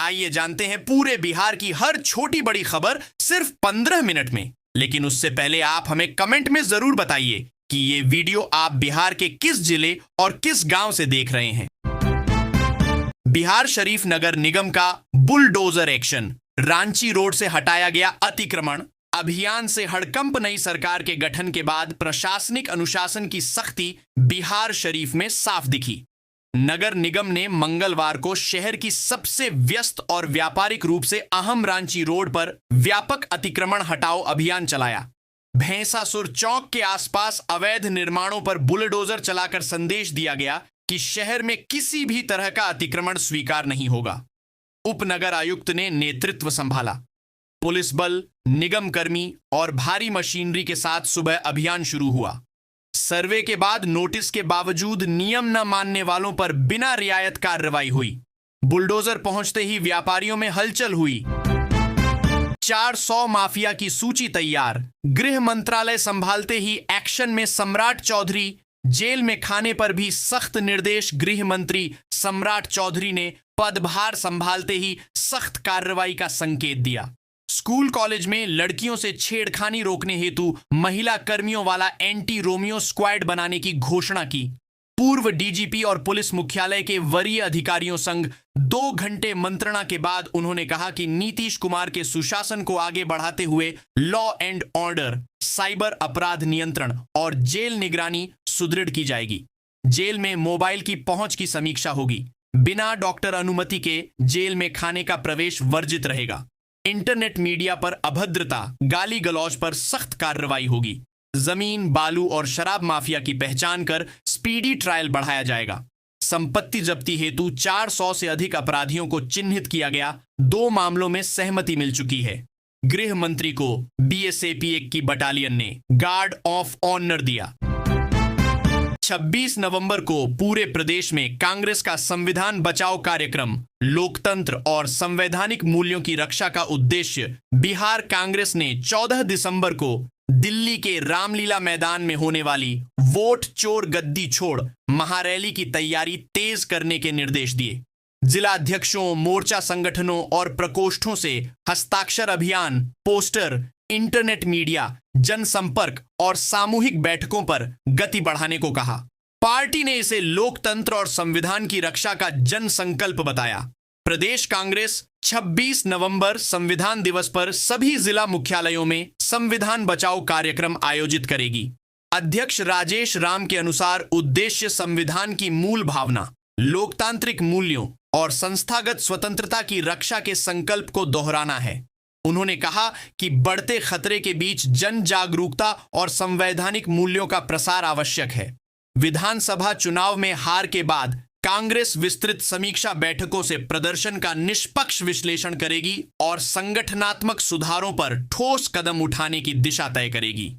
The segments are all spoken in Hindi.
आइए जानते हैं पूरे बिहार की हर छोटी बड़ी खबर सिर्फ 15 मिनट में। लेकिन उससे पहले आप हमें कमेंट में जरूर बताइए कि ये वीडियो आप बिहार के किस जिले और किस गांव से देख रहे हैं। बिहार शरीफ नगर निगम का बुलडोजर एक्शन, रांची रोड से हटाया गया अतिक्रमण अभियान से हड़कंप नई सरकार के गठन के बाद प्रशासनिक अनुशासन की सख्ती बिहार शरीफ में साफ दिखी। नगर निगम ने मंगलवार को शहर की सबसे व्यस्त और व्यापारिक रूप से अहम रांची रोड पर व्यापक अतिक्रमण हटाओ अभियान चलाया। भैंसासुर चौक के आसपास अवैध निर्माणों पर बुलडोजर चलाकर संदेश दिया गया कि शहर में किसी भी तरह का अतिक्रमण स्वीकार नहीं होगा। उपनगर आयुक्त ने नेतृत्व संभाला। पुलिस बल, निगम कर्मी और भारी मशीनरी के साथ सुबह अभियान शुरू हुआ। सर्वे के बाद नोटिस के बावजूद नियम न मानने वालों पर बिना रियायत कार्रवाई हुई। बुलडोजर पहुंचते ही व्यापारियों में हलचल हुई। 400 माफिया की सूची तैयार। गृह मंत्रालय संभालते ही एक्शन में सम्राट चौधरी। जेल में खाने पर भी सख्त निर्देश। गृह मंत्री सम्राट चौधरी ने पदभार संभालते ही सख्त कार्रवाई का संकेत दिया। स्कूल कॉलेज में लड़कियों से छेड़खानी रोकने हेतु महिला कर्मियों वाला एंटी रोमियो स्क्वाड बनाने की घोषणा की। पूर्व डीजीपी और पुलिस मुख्यालय के वरीय अधिकारियों संग 2 घंटे मंत्रणा के बाद उन्होंने कहा कि नीतीश कुमार के सुशासन को आगे बढ़ाते हुए लॉ एंड ऑर्डर, साइबर अपराध नियंत्रण और जेल निगरानी सुदृढ़ की जाएगी। जेल में मोबाइल की पहुंच की समीक्षा होगी। बिना डॉक्टर अनुमति के जेल में खाने का प्रवेश वर्जित रहेगा। इंटरनेट मीडिया पर अभद्रता, गाली गलौज पर सख्त कार्रवाई होगी। जमीन, बालू और शराब माफिया की पहचान कर स्पीडी ट्रायल बढ़ाया जाएगा। संपत्ति जब्ती हेतु 400 से अधिक अपराधियों को चिन्हित किया गया। 2 मामलों में सहमति मिल चुकी है। गृह मंत्री को BSAP 1 की बटालियन ने गार्ड ऑफ ऑनर दिया। 26 नवंबर को पूरे प्रदेश में कांग्रेस का संविधान बचाओ कार्यक्रम, लोकतंत्र और संवैधानिक मूल्यों की रक्षा का उद्देश्य बिहार कांग्रेस ने 14 दिसंबर को दिल्ली के रामलीला मैदान में होने वाली वोट चोर गद्दी छोड़ महारैली की तैयारी तेज करने के निर्देश दिए। जिला अध्यक्षों, मोर्चा संगठनों और प्रकोष्ठों से हस्ताक्षर अभियान, पोस्टर, इंटरनेट मीडिया, जनसंपर्क और सामूहिक बैठकों पर गति बढ़ाने को कहा। पार्टी ने इसे लोकतंत्र और संविधान की रक्षा का जन संकल्प बताया। प्रदेश कांग्रेस 26 नवंबर संविधान दिवस पर सभी जिला मुख्यालयों में संविधान बचाओ कार्यक्रम आयोजित करेगी। अध्यक्ष राजेश राम के अनुसार उद्देश्य संविधान की मूल भावना, लोकतांत्रिक मूल्यों और संस्थागत स्वतंत्रता की रक्षा के संकल्प को दोहराना है। उन्होंने कहा कि बढ़ते खतरे के बीच जन जागरूकता और संवैधानिक मूल्यों का प्रसार आवश्यक है। विधानसभा चुनाव में हार के बाद कांग्रेस विस्तृत समीक्षा बैठकों से प्रदर्शन का निष्पक्ष विश्लेषण करेगी और संगठनात्मक सुधारों पर ठोस कदम उठाने की दिशा तय करेगी।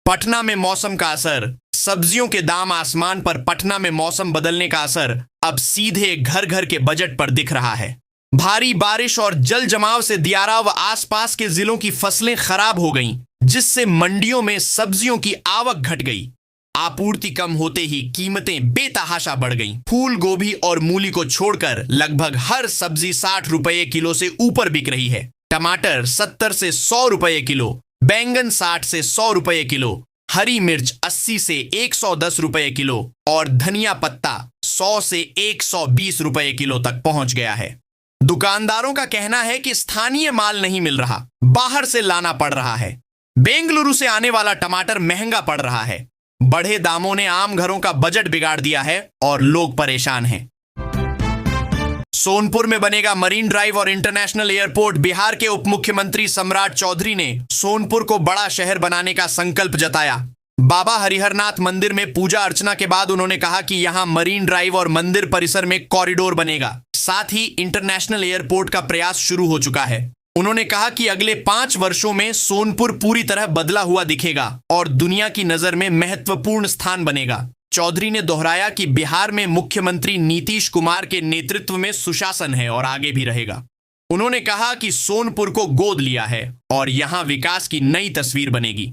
पटना में मौसम का असर। सब्जियों के दाम आसमान पर। पटना में मौसम बदलने का असर अब सीधे घर घर के बजट पर दिख रहा है। भारी बारिश और जल जमाव से दियारा व आसपास के जिलों की फसलें खराब हो गईं, जिससे मंडियों में सब्जियों की आवक घट गई। आपूर्ति कम होते ही कीमतें बेतहाशा बढ़ गईं। फूल गोभी और मूली को छोड़कर लगभग हर सब्जी 60 रुपए किलो से ऊपर बिक रही है। टमाटर 70 से 100 रुपए किलो, बैंगन 60 से 100 रुपए किलो, हरी मिर्च 80 से 110 रुपए किलो और धनिया पत्ता 100 से 120 रुपए किलो तक पहुंच गया है। दुकानदारों का कहना है कि स्थानीय माल नहीं मिल रहा, बाहर से लाना पड़ रहा है। बेंगलुरु से आने वाला टमाटर महंगा पड़ रहा है। बढ़े दामों ने आम घरों का बजट बिगाड़ दिया है और लोग परेशान हैं। सोनपुर में बनेगा मरीन ड्राइव और इंटरनेशनल एयरपोर्ट। बिहार के उप मुख्यमंत्री सम्राट चौधरी ने सोनपुर को बड़ा शहर बनाने का संकल्प जताया। बाबा हरिहरनाथ मंदिर में पूजा अर्चना के बाद उन्होंने कहा कि यहां मरीन ड्राइव और मंदिर परिसर में कॉरिडोर बनेगा। साथ ही इंटरनेशनल एयरपोर्ट का प्रयास शुरू हो चुका है। उन्होंने कहा कि अगले 5 वर्षों में सोनपुर पूरी तरह बदला हुआ दिखेगा और दुनिया की नजर में महत्वपूर्ण स्थान बनेगा। चौधरी ने दोहराया कि बिहार में मुख्यमंत्री नीतीश कुमार के नेतृत्व में सुशासन है और आगे भी रहेगा। उन्होंने कहा कि सोनपुर को गोद लिया है और यहां विकास की नई तस्वीर बनेगी।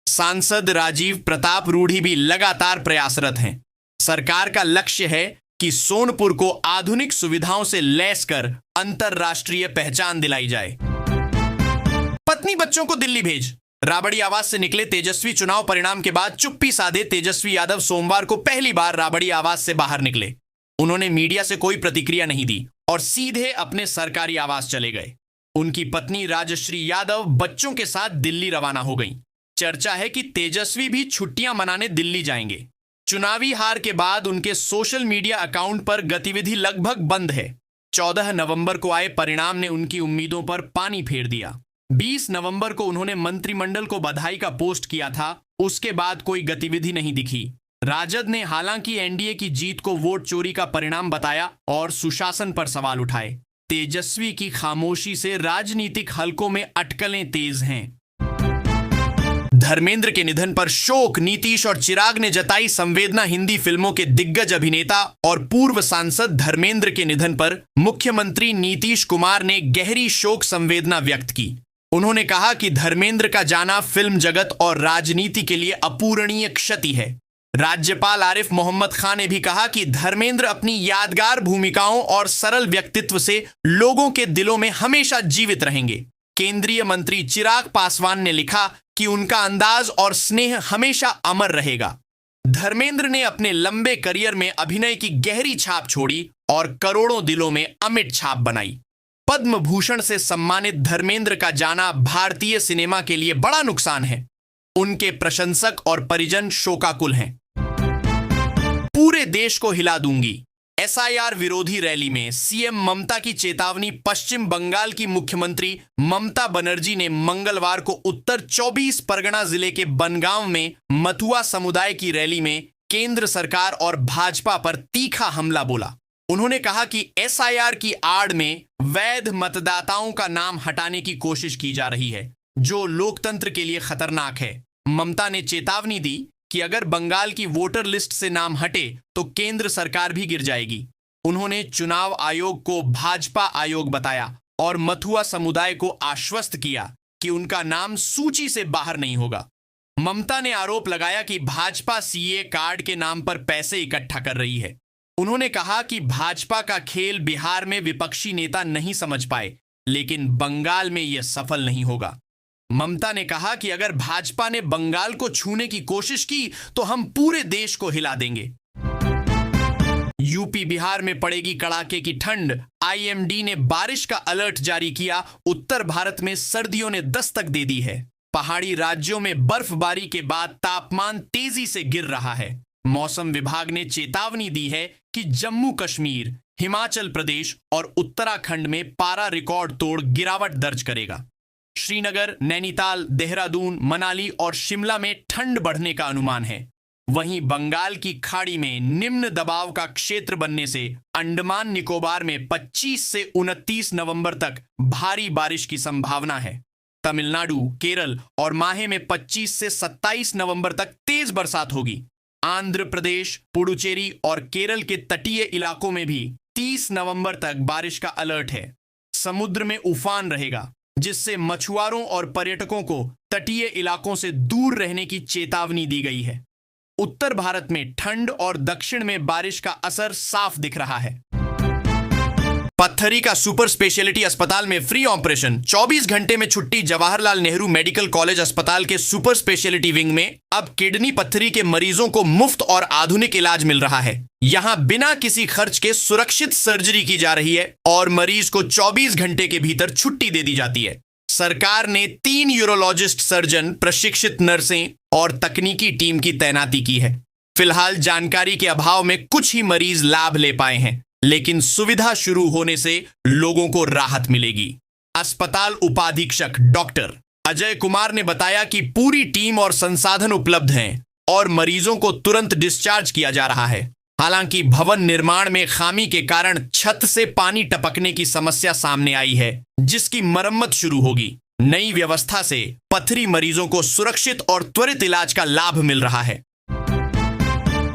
सांसद राजीव प्रताप रूढ़ी भी लगातार प्रयासरत हैं। सरकार का लक्ष्य है कि सोनपुर को आधुनिक सुविधाओं से लैस कर अंतरराष्ट्रीय पहचान दिलाई जाए। पत्नी बच्चों को दिल्ली भेज। राबड़ी आवास से निकले तेजस्वी चुनाव परिणाम के बाद चुप्पी साधे तेजस्वी यादव सोमवार को पहली बार राबड़ी आवास से बाहर निकले। उन्होंने मीडिया से कोई प्रतिक्रिया नहीं दी और सीधे अपने सरकारी आवास चले गए। उनकी पत्नी राजश्री यादव बच्चों के साथ दिल्ली रवाना हो गई। चर्चा है कि तेजस्वी भी छुट्टियां मनाने दिल्ली जाएंगे। चुनावी हार के बाद उनके सोशल मीडिया अकाउंट पर गतिविधि लगभग बंद है। 14 नवंबर को आए परिणाम ने उनकी उम्मीदों पर पानी फेर दिया। 20 नवंबर को उन्होंने मंत्रिमंडल को बधाई का पोस्ट किया था। उसके बाद कोई गतिविधि नहीं दिखी। राजद ने हालांकि एनडीए की जीत को वोट चोरी का परिणाम बताया और सुशासन पर सवाल उठाए। तेजस्वी की खामोशी से राजनीतिक हलकों में अटकलें तेज हैं। धर्मेंद्र के निधन पर शोक। नीतीश और चिराग ने जताई संवेदना। हिंदी फिल्मों के दिग्गज अभिनेता और पूर्व सांसद धर्मेंद्र के निधन पर मुख्यमंत्री नीतीश कुमार ने गहरी शोक संवेदना व्यक्त की। उन्होंने कहा कि धर्मेंद्र का जाना फिल्म जगत और राजनीति के लिए अपूरणीय क्षति है। राज्यपाल आरिफ मोहम्मद खान ने भी कहा कि धर्मेंद्र अपनी यादगार भूमिकाओं और सरल व्यक्तित्व से लोगों के दिलों में हमेशा जीवित रहेंगे। केंद्रीय मंत्री चिराग पासवान ने लिखा कि उनका अंदाज और स्नेह हमेशा अमर रहेगा। धर्मेंद्र ने अपने लंबे करियर में अभिनय की गहरी छाप छोड़ी और करोड़ों दिलों में अमिट छाप बनाई। पद्म भूषण से सम्मानित धर्मेंद्र का जाना भारतीय सिनेमा के लिए बड़ा नुकसान है। उनके प्रशंसक और परिजन शोकाकुल हैं। पूरे देश को हिला दूंगी। एसआईआर विरोधी रैली में सीएम ममता की चेतावनी। पश्चिम बंगाल की मुख्यमंत्री ममता बनर्जी ने मंगलवार को उत्तर 24 परगना जिले के बनगांव में मथुआ समुदाय की रैली में केंद्र सरकार और भाजपा पर तीखा हमला बोला। उन्होंने कहा कि एसआईआर की आड़ में वैध मतदाताओं का नाम हटाने की कोशिश की जा रही है, जो लोकतंत्र के लिए खतरनाक है। ममता ने चेतावनी दी कि अगर बंगाल की वोटर लिस्ट से नाम हटे तो केंद्र सरकार भी गिर जाएगी। उन्होंने चुनाव आयोग को भाजपा आयोग बताया और मथुआ समुदाय को आश्वस्त किया कि उनका नाम सूची से बाहर नहीं होगा। ममता ने आरोप लगाया कि भाजपा सीए कार्ड के नाम पर पैसे इकट्ठा कर रही है। उन्होंने कहा कि भाजपा का खेल बिहार में विपक्षी नेता नहीं समझ पाए, लेकिन बंगाल में यह सफल नहीं होगा। ममता ने कहा कि अगर भाजपा ने बंगाल को छूने की कोशिश की तो हम पूरे देश को हिला देंगे। यूपी बिहार में पड़ेगी कड़ाके की ठंड। आईएमडी ने बारिश का अलर्ट जारी किया। उत्तर भारत में सर्दियों ने दस्तक दे दी है। पहाड़ी राज्यों में बर्फबारी के बाद तापमान तेजी से गिर रहा है। मौसम विभाग ने चेतावनी दी है कि जम्मू कश्मीर, हिमाचल प्रदेश और उत्तराखंड में पारा रिकॉर्ड तोड़ गिरावट दर्ज करेगा। श्रीनगर, नैनीताल, देहरादून, मनाली और शिमला में ठंड बढ़ने का अनुमान है। वहीं बंगाल की खाड़ी में निम्न दबाव का क्षेत्र बनने से अंडमान निकोबार में 25 से 29 नवंबर तक भारी बारिश की संभावना है। तमिलनाडु, केरल और माहे में 25 से 27 नवंबर तक तेज बरसात होगी। आंध्र प्रदेश, पुडुचेरी और केरल के तटीय इलाकों में भी 30 नवंबर तक बारिश का अलर्ट है। समुद्र में उफान रहेगा, जिससे मछुआरों और पर्यटकों को तटीय इलाकों से दूर रहने की चेतावनी दी गई है। उत्तर भारत में ठंड और दक्षिण में बारिश का असर साफ दिख रहा है। पत्थरी का सुपर स्पेशलिटी अस्पताल में फ्री ऑपरेशन, 24 घंटे में छुट्टी। जवाहरलाल नेहरू मेडिकल कॉलेज अस्पताल के सुपर स्पेशलिटी विंग में अब किडनी पत्थरी के मरीजों को मुफ्त और आधुनिक इलाज मिल रहा है। यहां बिना किसी खर्च के सुरक्षित सर्जरी की जा रही है और मरीज को 24 घंटे के भीतर छुट्टी दे दी जाती है। सरकार ने 3 यूरोलॉजिस्ट सर्जन, प्रशिक्षित नर्सें और तकनीकी टीम की तैनाती की है। फिलहाल जानकारी के अभाव में कुछ ही मरीज लाभ ले पाए हैं, लेकिन सुविधा शुरू होने से लोगों को राहत मिलेगी। अस्पताल उपाधीक्षक डॉक्टर अजय कुमार ने बताया कि पूरी टीम और संसाधन उपलब्ध हैं और मरीजों को तुरंत डिस्चार्ज किया जा रहा है। हालांकि भवन निर्माण में खामी के कारण छत से पानी टपकने की समस्या सामने आई है, जिसकी मरम्मत शुरू होगी। नई व्यवस्था से पथरी मरीजों को सुरक्षित और त्वरित इलाज का लाभ मिल रहा है।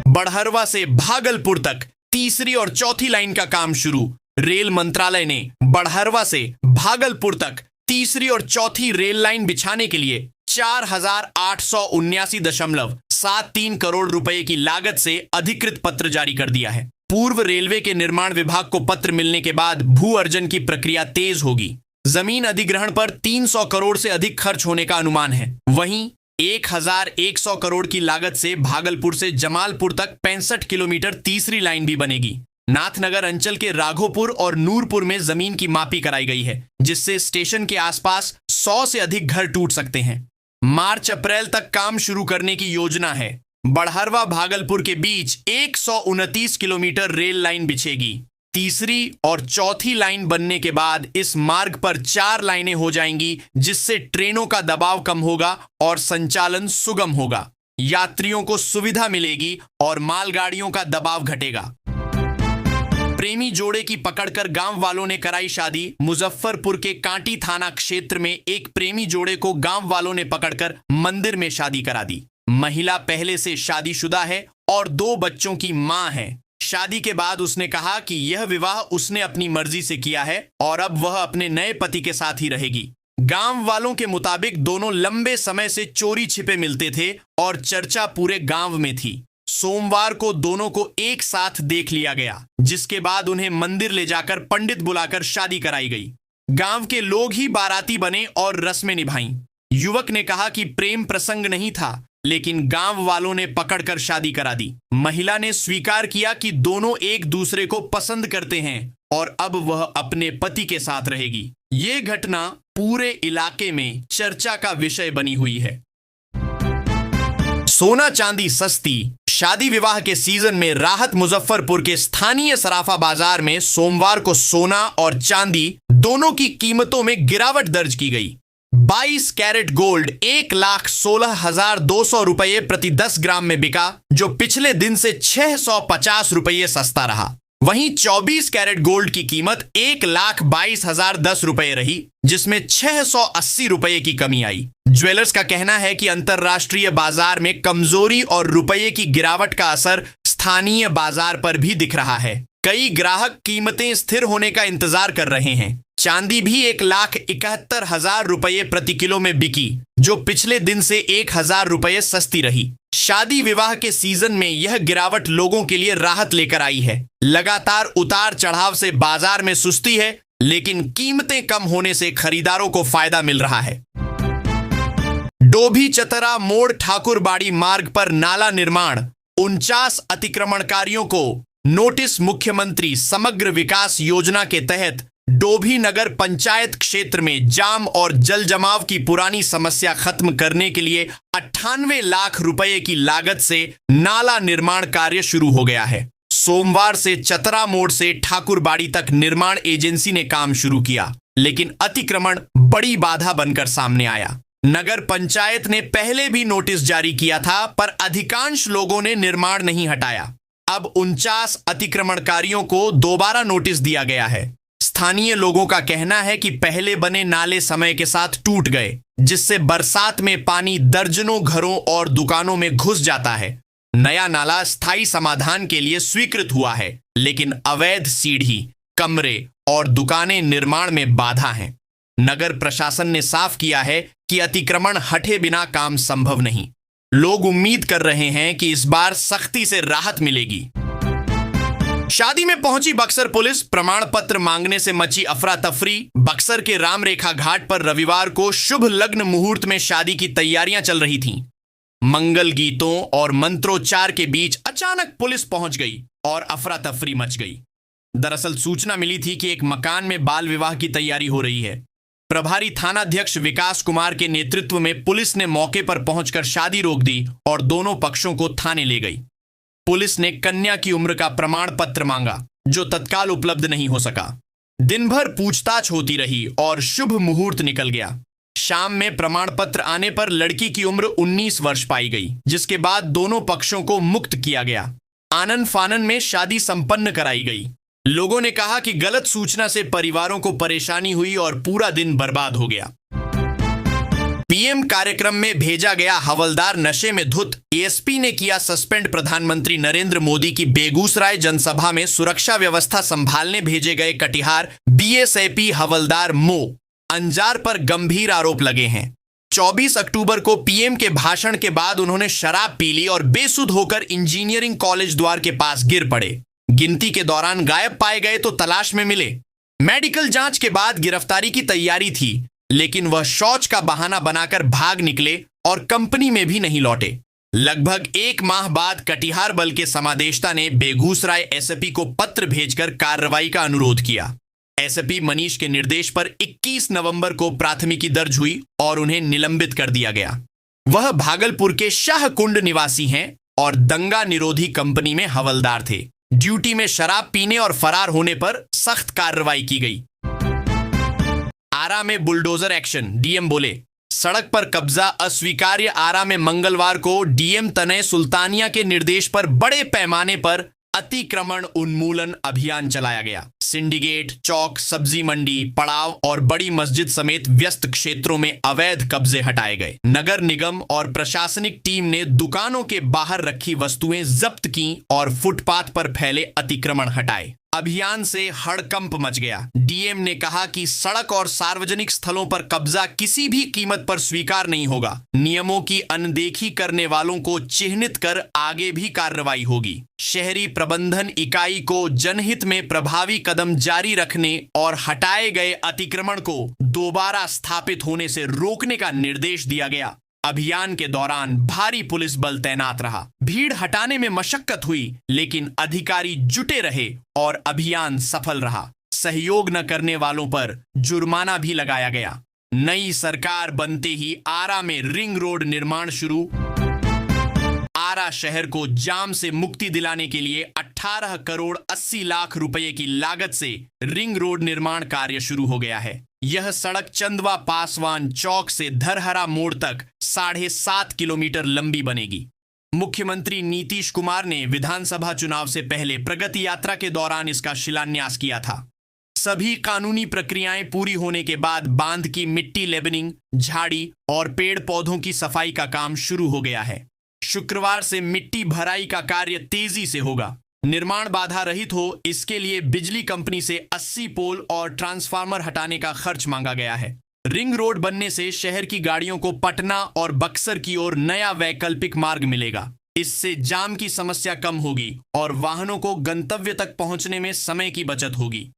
बड़हरवा से भागलपुर तक तीसरी और चौथी लाइन का काम शुरू। रेल मंत्रालय ने बड़हरवा से भागलपुर तक तीसरी और चौथी रेल लाइन बिछाने के लिए 4,879.73 करोड़ रुपए की लागत से अधिकृत पत्र जारी कर दिया है। पूर्व रेलवे के निर्माण विभाग को पत्र मिलने के बाद भू अर्जन की प्रक्रिया तेज होगी। जमीन अधिग्रहण पर 300 करोड़ से अधिक खर्च होने का अनुमान है। वहीं 1100 करोड़ की लागत से भागलपुर से जमालपुर तक 65 किलोमीटर तीसरी लाइन भी बनेगी। नाथनगर अंचल के राघोपुर और नूरपुर में जमीन की मापी कराई गई है, जिससे स्टेशन के आसपास 100 से अधिक घर टूट सकते हैं। मार्च अप्रैल तक काम शुरू करने की योजना है। बड़हरवा भागलपुर के बीच 129 किलोमीटर रेल लाइन बिछेगी। तीसरी और चौथी लाइन बनने के बाद इस मार्ग पर 4 लाइनें हो जाएंगी, जिससे ट्रेनों का दबाव कम होगा और संचालन सुगम होगा। यात्रियों को सुविधा मिलेगी और मालगाड़ियों का दबाव घटेगा। प्रेमी जोड़े की पकड़कर गांव वालों ने कराई शादी। मुजफ्फरपुर के कांटी थाना क्षेत्र में एक प्रेमी जोड़े को गांव वालों ने पकड़कर मंदिर में शादी करा दी। महिला पहले से शादीशुदा है और 2 बच्चों की मां है। शादी के बाद उसने कहा कि यह विवाह उसने अपनी मर्जी से किया है और अब वह अपने नए पति के साथ ही रहेगी। गांव वालों के मुताबिक दोनों लंबे समय से चोरी छिपे मिलते थे और चर्चा पूरे गांव में थी। सोमवार को दोनों को एक साथ देख लिया गया, जिसके बाद उन्हें मंदिर ले जाकर पंडित बुलाकर शादी कराई गई। गांव के लोग ही बाराती बने और रस्में निभाईं। युवक ने कहा कि प्रेम प्रसंग नहीं था, लेकिन गांव वालों ने पकड़कर शादी करा दी। महिला ने स्वीकार किया कि दोनों एक दूसरे को पसंद करते हैं और अब वह अपने पति के साथ रहेगी। ये घटना पूरे इलाके में चर्चा का विषय बनी हुई है। सोना चांदी सस्ती, शादी विवाह के सीजन में राहत। मुजफ्फरपुर के स्थानीय सराफा बाजार में सोमवार को सोना और चांदी दोनों की कीमतों में गिरावट दर्ज की गई। 22 कैरेट गोल्ड 1,16,200 रुपये प्रति 10 ग्राम में बिका, जो पिछले दिन से 650 रुपये सस्ता रहा। वहीं 24 कैरेट गोल्ड की कीमत 1,22,010 रुपये रही, जिसमें 680 रुपये की कमी आई। ज्वेलर्स का कहना है कि अंतर्राष्ट्रीय बाजार में कमजोरी और रुपये की गिरावट का असर स्थानीय बाजार पर भी दिख रहा है। कई ग्राहक कीमतें स्थिर होने का इंतजार कर रहे हैं। चांदी भी 1,71,000 रुपये प्रति किलो में बिकी, जो पिछले दिन से 1,000 रुपये सस्ती रही। शादी विवाह के सीजन में यह गिरावट लोगों के लिए राहत लेकर आई है। लगातार उतार चढ़ाव से बाजार में सुस्ती है, लेकिन कीमतें कम होने से खरीदारों को फायदा मिल रहा है। डोभी चतरा मोड़ ठाकुरबाड़ी मार्ग पर नाला निर्माण, 49 अतिक्रमणकारियों को नोटिस। मुख्यमंत्री समग्र विकास योजना के तहत डोभी नगर पंचायत क्षेत्र में जाम और जल जमाव की पुरानी समस्या खत्म करने के लिए 98 लाख रुपए की लागत से नाला निर्माण कार्य शुरू हो गया है। सोमवार से चतरा मोड़ से ठाकुरबाड़ी तक निर्माण एजेंसी ने काम शुरू किया, लेकिन अतिक्रमण बड़ी बाधा बनकर सामने आया। नगर पंचायत ने पहले भी नोटिस जारी किया था, पर अधिकांश लोगों ने निर्माण नहीं हटाया। अब 49 अतिक्रमणकारियों को दोबारा नोटिस दिया गया है। स्थानीय लोगों का कहना है कि पहले बने नाले समय के साथ टूट गए, जिससे बरसात में पानी दर्जनों घरों और दुकानों में घुस जाता है। नया नाला स्थायी समाधान के लिए स्वीकृत हुआ है, लेकिन अवैध सीढ़ी, कमरे और दुकानें निर्माण में बाधा हैं। नगर प्रशासन ने साफ किया है कि अतिक्रमण हटे बिना काम संभव नहीं। लोग उम्मीद कर रहे हैं कि इस बार सख्ती से राहत मिलेगी। शादी में पहुंची बक्सर पुलिस, प्रमाण पत्र मांगने से मची अफरा तफरी। बक्सर के रामरेखा घाट पर रविवार को शुभ लग्न मुहूर्त में शादी की तैयारियां चल रही थीं। मंगल गीतों और मंत्रोच्चार के बीच अचानक पुलिस पहुंच गई और अफरा तफरी मच गई। दरअसल सूचना मिली थी कि एक मकान में बाल विवाह की तैयारी हो रही है। प्रभारी थानाध्यक्ष विकास कुमार के नेतृत्व में पुलिस ने मौके पर पहुंचकर शादी रोक दी और दोनों पक्षों को थाने ले गई। पुलिस ने कन्या की उम्र का प्रमाण पत्र मांगा, जो तत्काल उपलब्ध नहीं हो सका। दिन भर पूछताछ होती रही और शुभ मुहूर्त निकल गया। शाम में प्रमाण पत्र आने पर लड़की की उम्र 19 वर्ष पाई गई, जिसके बाद दोनों पक्षों को मुक्त किया गया। आनन फानन में शादी संपन्न कराई गई। लोगों ने कहा कि गलत सूचना से परिवारों को परेशानी हुई और पूरा दिन बर्बाद हो गया। पीएम कार्यक्रम में भेजा गया हवलदार नशे में धुत, एएसपी ने किया सस्पेंड। प्रधानमंत्री नरेंद्र मोदी की बेगूसराय जनसभा में सुरक्षा व्यवस्था संभालने भेजे गए कटिहार बीएसएफी हवलदार मो अंजार पर गंभीर आरोप लगे हैं। 24 अक्टूबर को पीएम के भाषण के बाद उन्होंने शराब पी ली और बेसुध होकर इंजीनियरिंग कॉलेज द्वार के पास गिर पड़े। गिनती के दौरान गायब पाए गए तो तलाश में मिले। मेडिकल जांच के बाद गिरफ्तारी की तैयारी थी, लेकिन वह शौच का बहाना बनाकर भाग निकले और कंपनी में भी नहीं लौटे। लगभग 1 माह बाद कटिहार बल के समादेष्टा ने बेगूसराय एसपी को पत्र भेजकर कार्रवाई का अनुरोध किया। एसपी मनीष के निर्देश पर 21 नवंबर को प्राथमिकी दर्ज हुई और उन्हें निलंबित कर दिया गया। वह भागलपुर के शाहकुंड निवासी हैं और दंगा निरोधी कंपनी में हवलदार थे। ड्यूटी में शराब पीने और फरार होने पर सख्त कार्रवाई की गई। आरा में बुलडोजर एक्शन, डीएम बोले सड़क पर कब्जा अस्वीकार्य। आरा में मंगलवार को डीएम तनय सुल्तानिया के निर्देश पर बड़े पैमाने पर अतिक्रमण उन्मूलन अभियान चलाया गया। सिंडिकेट, चौक, सब्जी मंडी, पड़ाव और बड़ी मस्जिद समेत व्यस्त क्षेत्रों में अवैध कब्जे हटाए गए। नगर निगम और प्रशासनिक टीम ने दुकानों के बाहर रखी वस्तुएं जब्त की और फुटपाथ पर फैले अतिक्रमण हटाए। अभियान से हड़कंप मच गया। डीएम ने कहा कि सड़क और सार्वजनिक स्थलों पर कब्जा किसी भी कीमत पर स्वीकार नहीं होगा। नियमों की अनदेखी करने वालों को चिन्हित कर आगे भी कार्रवाई होगी। शहरी प्रबंधन इकाई को जनहित में प्रभावी कदम जारी रखने और हटाए गए अतिक्रमण को दोबारा स्थापित होने से रोकने का निर्देश दिया गया। अभियान के दौरान भारी पुलिस बल तैनात रहा। भीड़ हटाने में मशक्कत हुई, लेकिन अधिकारी जुटे रहे और अभियान सफल रहा। सहयोग न करने वालों पर जुर्माना भी लगाया गया। नई सरकार बनते ही आरा में रिंग रोड निर्माण शुरू। आरा शहर को जाम से मुक्ति दिलाने के लिए 18 करोड़ 80 लाख रुपए की लागत से रिंग रोड निर्माण कार्य शुरू हो गया है। यह सड़क चंदवा पासवान चौक से धरहरा मोड़ तक 7.5 किलोमीटर लंबी बनेगी। मुख्यमंत्री नीतीश कुमार ने विधानसभा चुनाव से पहले प्रगति यात्रा के दौरान इसका शिलान्यास किया था। सभी कानूनी प्रक्रियाएं पूरी होने के बाद बांध की मिट्टी लेवलिंग, झाड़ी और पेड़ पौधों की सफाई का काम शुरू हो गया है। शुक्रवार से मिट्टी भराई का कार्य तेजी से होगा। निर्माण बाधा रहित हो, इसके लिए बिजली कंपनी से 80 पोल और ट्रांसफार्मर हटाने का खर्च मांगा गया है। रिंग रोड बनने से शहर की गाड़ियों को पटना और बक्सर की ओर नया वैकल्पिक मार्ग मिलेगा। इससे जाम की समस्या कम होगी और वाहनों को गंतव्य तक पहुंचने में समय की बचत होगी।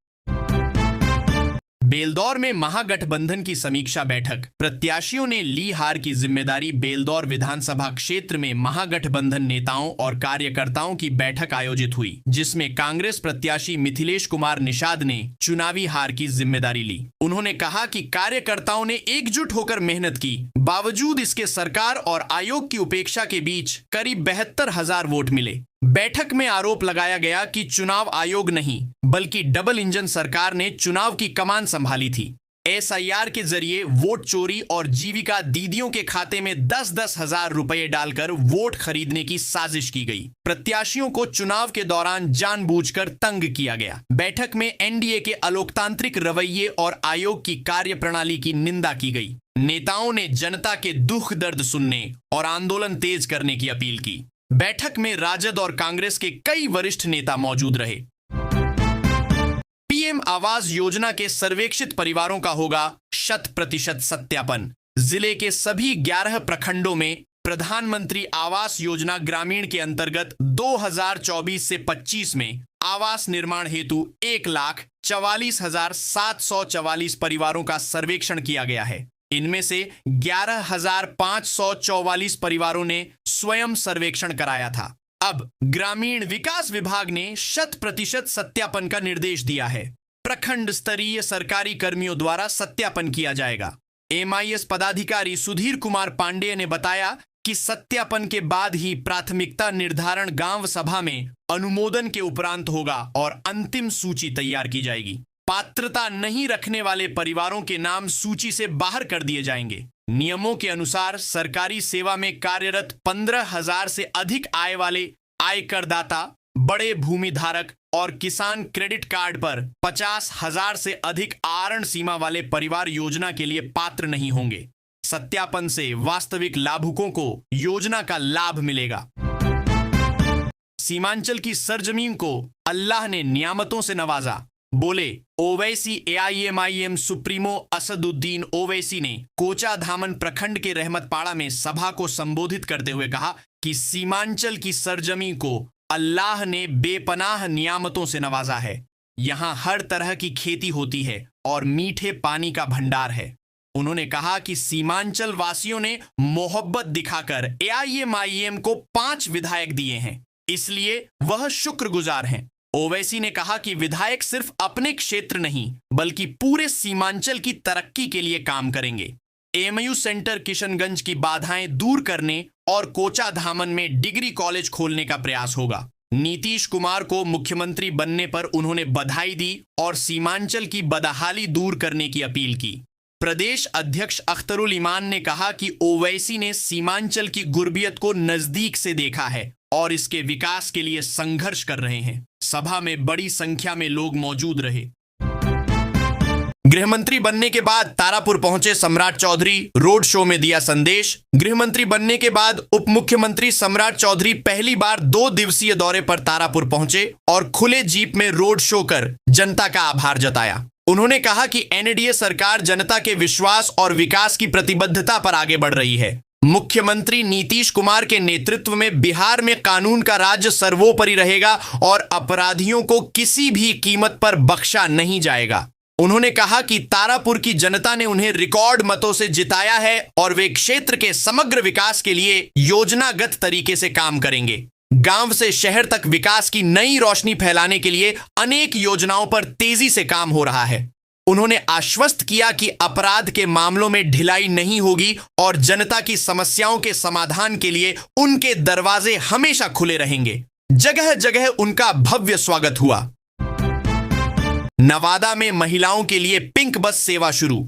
बेलदौर में महागठबंधन की समीक्षा बैठक। प्रत्याशियों ने ली हार की जिम्मेदारी। बेलदौर विधानसभा क्षेत्र में महागठबंधन नेताओं और कार्यकर्ताओं की बैठक आयोजित हुई, जिसमें कांग्रेस प्रत्याशी मिथिलेश कुमार निषाद ने चुनावी हार की जिम्मेदारी ली। उन्होंने कहा कि कार्यकर्ताओं ने एकजुट होकर मेहनत की, बावजूद इसके सरकार और आयोग की उपेक्षा के बीच करीब 72,000 वोट मिले। बैठक में आरोप लगाया गया कि चुनाव आयोग नहीं, बल्कि डबल इंजन सरकार ने चुनाव की कमान संभाली थी। एसआईआर के जरिए वोट चोरी और जीविका दीदियों के खाते में 10-10 हजार रुपए डालकर वोट खरीदने की साजिश की गई। प्रत्याशियों को चुनाव के दौरान जानबूझकर तंग किया गया। बैठक में एनडीए के अलोकतांत्रिक रवैये और आयोग की कार्यप्रणाली की निंदा की गई। नेताओं ने जनता के दुख दर्द सुनने और आंदोलन तेज करने की अपील की। बैठक में राजद और कांग्रेस के कई वरिष्ठ नेता मौजूद रहे। पीएम आवास योजना के सर्वेक्षित परिवारों का होगा 100% सत्यापन। जिले के सभी 11 प्रखंडों में प्रधानमंत्री आवास योजना ग्रामीण के अंतर्गत 2024 से 25 में आवास निर्माण हेतु 1,44,744 परिवारों का सर्वेक्षण किया गया है। इनमें से 11,544 परिवारों ने स्वयं सर्वेक्षण कराया था। अब ग्रामीण विकास विभाग ने 100% सत्यापन का निर्देश दिया है। प्रखंड स्तरीय सरकारी कर्मियों द्वारा सत्यापन किया जाएगा। एमआईएस पदाधिकारी सुधीर कुमार पांडेय ने बताया कि सत्यापन के बाद ही प्राथमिकता निर्धारण गांव सभा में अनुमोदन के उपरांत होगा और अंतिम सूची तैयार की जाएगी। पात्रता नहीं रखने वाले परिवारों के नाम सूची से बाहर कर दिए जाएंगे। नियमों के अनुसार सरकारी सेवा में कार्यरत 15,000 से अधिक आय वाले आयकरदाता, बड़े भूमि धारक और किसान क्रेडिट कार्ड पर 50,000 से अधिक आहरण सीमा वाले परिवार योजना के लिए पात्र नहीं होंगे। सत्यापन से वास्तविक लाभुकों को योजना का लाभ मिलेगा। सीमांचल की सरजमीन को अल्लाह ने नियामतों से नवाजा, बोले ओवैसी। एआईएमआईएम सुप्रीमो असदुद्दीन ओवैसी ने कोचाधामन प्रखंड के रहमतपाड़ा में सभा को संबोधित करते हुए कहा कि सीमांचल की सरजमी को अल्लाह ने बेपनाह नियामतों से नवाजा है। यहाँ हर तरह की खेती होती है और मीठे पानी का भंडार है। उन्होंने कहा कि सीमांचल वासियों ने मोहब्बत दिखाकर AIMIM को 5 विधायक दिए हैं, इसलिए वह शुक्रगुजार हैं। ओवैसी ने कहा कि विधायक सिर्फ अपने क्षेत्र नहीं बल्कि पूरे सीमांचल की तरक्की के लिए काम करेंगे। AMU सेंटर किशनगंज की बाधाएं दूर करने और कोचाधामन में डिग्री कॉलेज खोलने का प्रयास होगा। नीतीश कुमार को मुख्यमंत्री बनने पर उन्होंने बधाई दी और सीमांचल की बदहाली दूर करने की अपील की। प्रदेश अध्यक्ष अख्तरुल ईमान ने कहा कि ओवैसी ने सीमांचल की गुर्बियत को नजदीक से देखा है और इसके विकास के लिए संघर्ष कर रहे हैं। सभा में बड़ी संख्या में लोग मौजूद रहे। गृहमंत्री बनने के बाद तारापुर पहुंचे सम्राट चौधरी, रोड शो में दिया संदेश। गृहमंत्री बनने के बाद उप मुख्यमंत्री सम्राट चौधरी पहली बार 2 दिवसीय दौरे पर तारापुर पहुंचे और खुले जीप में रोड शो कर जनता का आभार जताया। उन्होंने कहा कि NDA सरकार जनता के विश्वास और विकास की प्रतिबद्धता पर आगे बढ़ रही है। मुख्यमंत्री नीतीश कुमार के नेतृत्व में बिहार में कानून का राज सर्वोपरि रहेगा और अपराधियों को किसी भी कीमत पर बख्शा नहीं जाएगा। उन्होंने कहा कि तारापुर की जनता ने उन्हें रिकॉर्ड मतों से जिताया है और वे क्षेत्र के समग्र विकास के लिए योजनागत तरीके से काम करेंगे। गांव से शहर तक विकास की नई रोशनी फैलाने के लिए अनेक योजनाओं पर तेजी से काम हो रहा है। उन्होंने आश्वस्त किया कि अपराध के मामलों में ढिलाई नहीं होगी और जनता की समस्याओं के समाधान के लिए उनके दरवाजे हमेशा खुले रहेंगे। जगह जगह उनका भव्य स्वागत हुआ। नवादा में महिलाओं के लिए पिंक बस सेवा शुरू।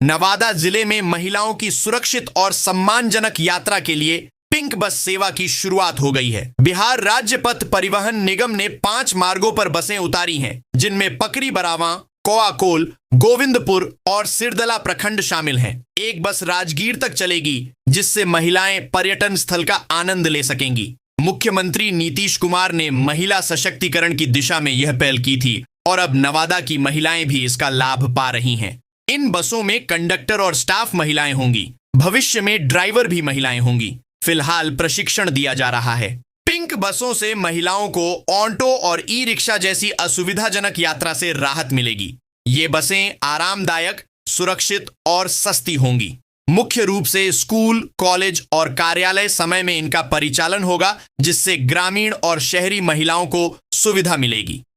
नवादा जिले में महिलाओं की सुरक्षित और सम्मानजनक यात्रा के लिए पिंक बस सेवा की शुरुआत हो गई है। बिहार राज्य पथ परिवहन निगम ने 5 मार्गों पर बसें उतारी हैं, जिनमें पकरी बरावां, कोआकोल, गोविंदपुर और सिरदला प्रखंड शामिल हैं। एक बस राजगीर तक चलेगी, जिससे महिलाएं पर्यटन स्थल का आनंद ले सकेंगी। मुख्यमंत्री नीतीश कुमार ने महिला सशक्तिकरण की दिशा में यह पहल की थी और अब नवादा की महिलाएं भी इसका लाभ पा रही हैं। इन बसों में कंडक्टर और स्टाफ महिलाएं होंगी। भविष्य में ड्राइवर भी महिलाएं होंगी। फिलहाल प्रशिक्षण दिया जा रहा है। पिंक बसों से महिलाओं को ऑटो और ई-रिक्शा जैसी असुविधाजनक यात्रा से राहत मिलेगी। ये बसें आरामदायक, सुरक्षित और सस्ती होंगी। मुख्य रूप से स्कूल, कॉलेज और कार्यालय समय में इनका परिचालन होगा, जिससे ग्रामीण और शहरी महिलाओं को सुविधा मिलेगी।